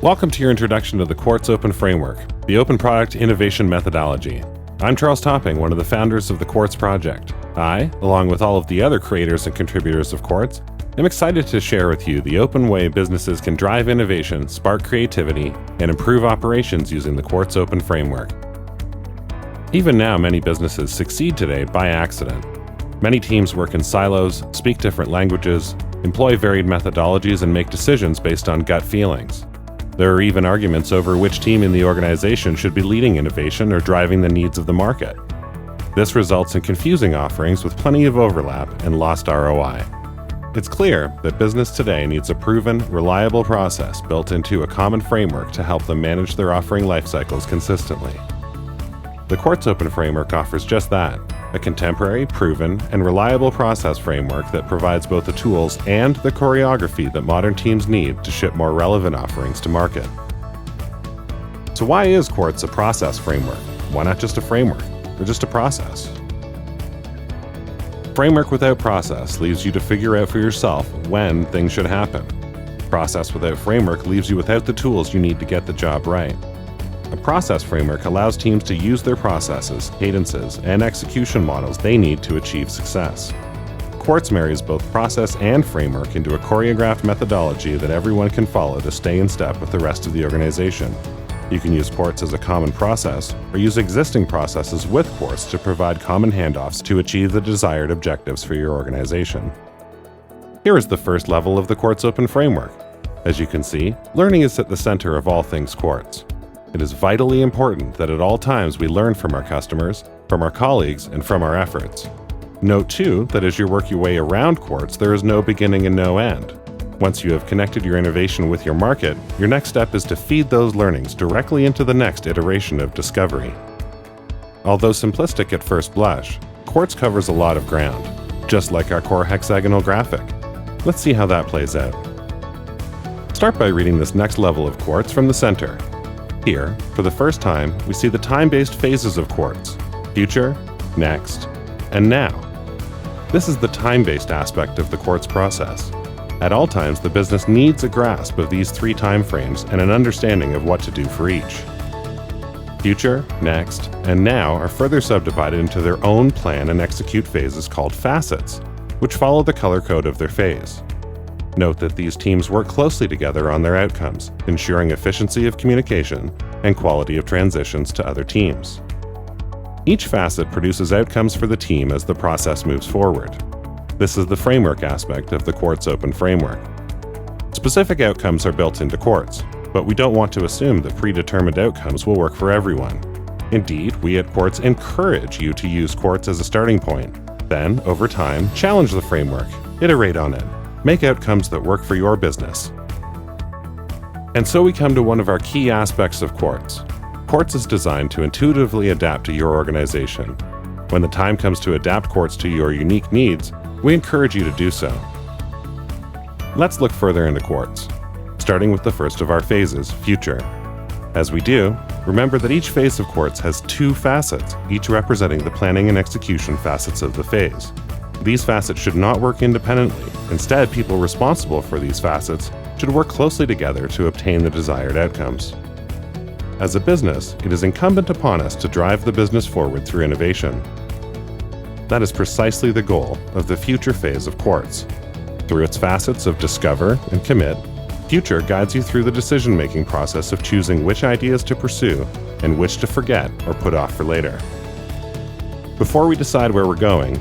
Welcome to your introduction to the Quartz Open Framework, the open product innovation methodology. I'm Charles Topping, one of the founders of the Quartz project. I, along with all of the other creators and contributors of Quartz, am excited to share with you the open way businesses can drive innovation, spark creativity, and improve operations using the Quartz Open Framework. Even now, many businesses succeed today by accident. Many teams work in silos, speak different languages, employ varied methodologies, and make decisions based on gut feelings. There are even arguments over which team in the organization should be leading innovation or driving the needs of the market. This results in confusing offerings with plenty of overlap and lost ROI. It's clear that business today needs a proven, reliable process built into a common framework to help them manage their offering life cycles consistently. The Quartz Open Framework offers just that, a contemporary, proven, and reliable process framework that provides both the tools and the choreography that modern teams need to ship more relevant offerings to market. So why is Quartz a process framework? Why not just a framework, or just a process? Framework without process leaves you to figure out for yourself when things should happen. Process without framework leaves you without the tools you need to get the job right. A process framework allows teams to use their processes, cadences, and execution models they need to achieve success. Quartz marries both process and framework into a choreographed methodology that everyone can follow to stay in step with the rest of the organization. You can use Quartz as a common process, or use existing processes with Quartz to provide common handoffs to achieve the desired objectives for your organization. Here is the first level of the Quartz Open Framework. As you can see, learning is at the center of all things Quartz. It is vitally important that at all times we learn from our customers, from our colleagues, and from our efforts. Note too that as you work your way around Quartz, there is no beginning and no end. Once you have connected your innovation with your market, your next step is to feed those learnings directly into the next iteration of discovery. Although simplistic at first blush, Quartz covers a lot of ground, just like our core hexagonal graphic. Let's see how that plays out. Start by reading this next level of Quartz from the center. Here, for the first time, we see the time-based phases of Quartz: future, next, and now. This is the time-based aspect of the Quartz process. At all times, the business needs a grasp of these three time frames and an understanding of what to do for each. Future, next, and now are further subdivided into their own plan and execute phases called facets, which follow the color code of their phase. Note that these teams work closely together on their outcomes, ensuring efficiency of communication and quality of transitions to other teams. Each facet produces outcomes for the team as the process moves forward. This is the framework aspect of the Quartz Open Framework. Specific outcomes are built into Quartz, but we don't want to assume that predetermined outcomes will work for everyone. Indeed, we at Quartz encourage you to use Quartz as a starting point. Then, over time, challenge the framework, iterate on it, make outcomes that work for your business. And so we come to one of our key aspects of Quartz. Quartz is designed to intuitively adapt to your organization. When the time comes to adapt Quartz to your unique needs, we encourage you to do so. Let's look further into Quartz, starting with the first of our phases, future. As we do, remember that each phase of Quartz has two facets, each representing the planning and execution facets of the phase. These facets should not work independently. Instead, people responsible for these facets should work closely together to obtain the desired outcomes. As a business, it is incumbent upon us to drive the business forward through innovation. That is precisely the goal of the future phase of Quartz. Through its facets of discover and commit, future guides you through the decision-making process of choosing which ideas to pursue and which to forget or put off for later. Before we decide where we're going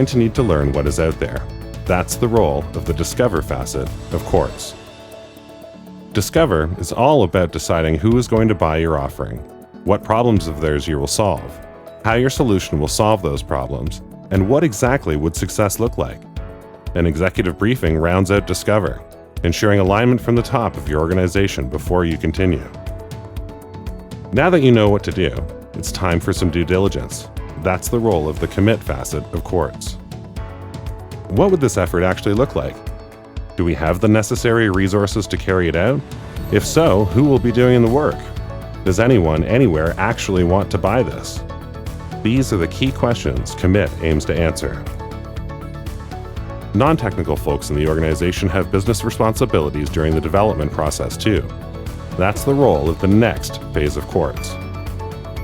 to need to learn what is out there. That's the role of the discover facet of Quartz. Discover is all about deciding who is going to buy your offering, what problems of theirs you will solve, how your solution will solve those problems, and what exactly would success look like. An executive briefing rounds out discover, ensuring alignment from the top of your organization before you continue. Now that you know what to do, it's time for some due diligence. That's the role of the commit facet of Quartz. What would this effort actually look like? Do we have the necessary resources to carry it out? If so, who will be doing the work? Does anyone, anywhere, actually want to buy this? These are the key questions Commit aims to answer. Non-technical folks in the organization have business responsibilities during the development process too. That's the role of the next phase of Quartz.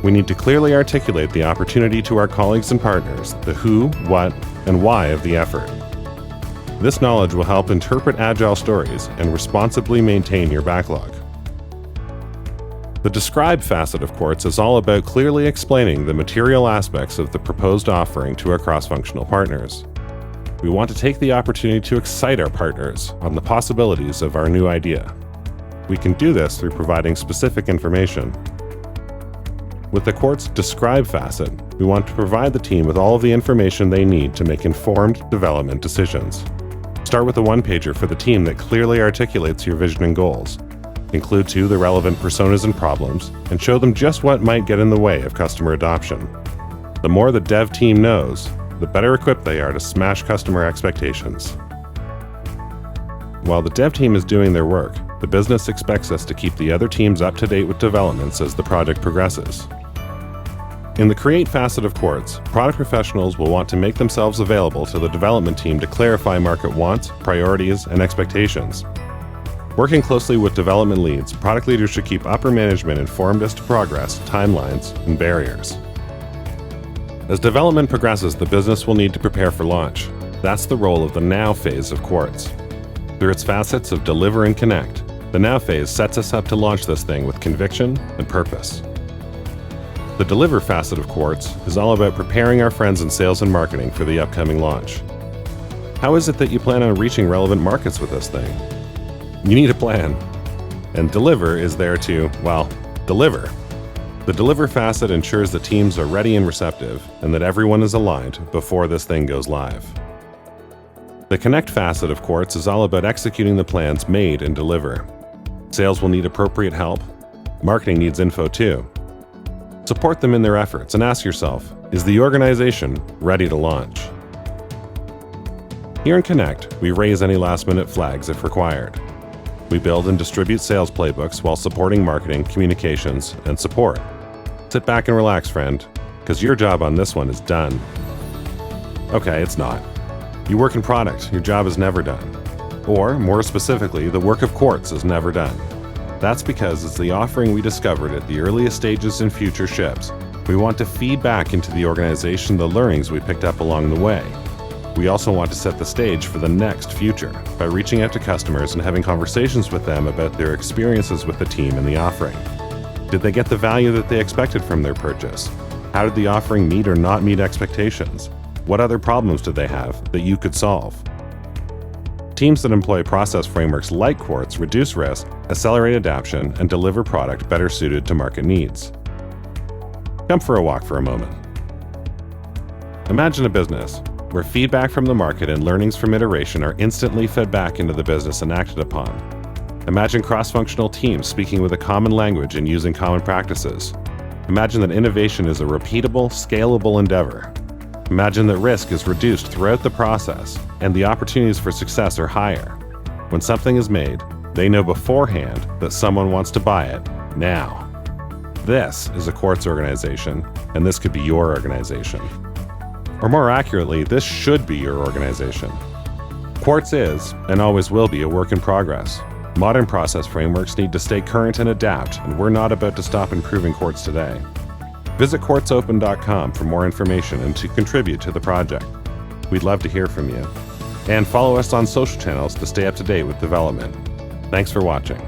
We need to clearly articulate the opportunity to our colleagues and partners, the who, what, and why of the effort. This knowledge will help interpret agile stories and responsibly maintain your backlog. The describe facet of Quartz is all about clearly explaining the material aspects of the proposed offering to our cross-functional partners. We want to take the opportunity to excite our partners on the possibilities of our new idea. We can do this through providing specific information. With the Quartz describe facet, we want to provide the team with all of the information they need to make informed development decisions. Start with a one-pager for the team that clearly articulates your vision and goals. Include too the relevant personas and problems, and show them just what might get in the way of customer adoption. The more the dev team knows, the better equipped they are to smash customer expectations. While the dev team is doing their work, the business expects us to keep the other teams up to date with developments as the project progresses. In the create facet of Quartz, product professionals will want to make themselves available to the development team to clarify market wants, priorities, and expectations. Working closely with development leads, product leaders should keep upper management informed as to progress, timelines, and barriers. As development progresses, the business will need to prepare for launch. That's the role of the now phase of Quartz. Through its facets of deliver and connect, the now phase sets us up to launch this thing with conviction and purpose. The deliver facet of Quartz is all about preparing our friends in sales and marketing for the upcoming launch. How is it that you plan on reaching relevant markets with this thing? You need a plan. And deliver is there to, well, deliver. The deliver facet ensures the teams are ready and receptive, and that everyone is aligned before this thing goes live. The connect facet of Quartz is all about executing the plans made and deliver. Sales will need appropriate help. Marketing needs info too. Support them in their efforts and ask yourself, is the organization ready to launch? Here in Connect, we raise any last-minute flags if required. We build and distribute sales playbooks while supporting marketing, communications, and support. Sit back and relax, friend, because your job on this one is done. Okay, it's not. You work in product, your job is never done. Or, more specifically, the work of Quartz is never done. That's because it's the offering we discovered at the earliest stages in future ships. We want to feed back into the organization the learnings we picked up along the way. We also want to set the stage for the next future by reaching out to customers and having conversations with them about their experiences with the team and the offering. Did they get the value that they expected from their purchase? How did the offering meet or not meet expectations? What other problems did they have that you could solve? Teams that employ process frameworks like Quartz reduce risk, accelerate adoption, and deliver product better suited to market needs. Come for a walk for a moment. Imagine a business where feedback from the market and learnings from iteration are instantly fed back into the business and acted upon. Imagine cross-functional teams speaking with a common language and using common practices. Imagine that innovation is a repeatable, scalable endeavor. Imagine that risk is reduced throughout the process and the opportunities for success are higher. When something is made, they know beforehand that someone wants to buy it now. This is a Quartz organization, and this could be your organization. Or more accurately, this should be your organization. Quartz is, and always will be, a work in progress. Modern process frameworks need to stay current and adapt, and we're not about to stop improving Quartz today. Visit quartzopen.com for more information and to contribute to the project. We'd love to hear from you. And follow us on social channels to stay up to date with development. Thanks for watching.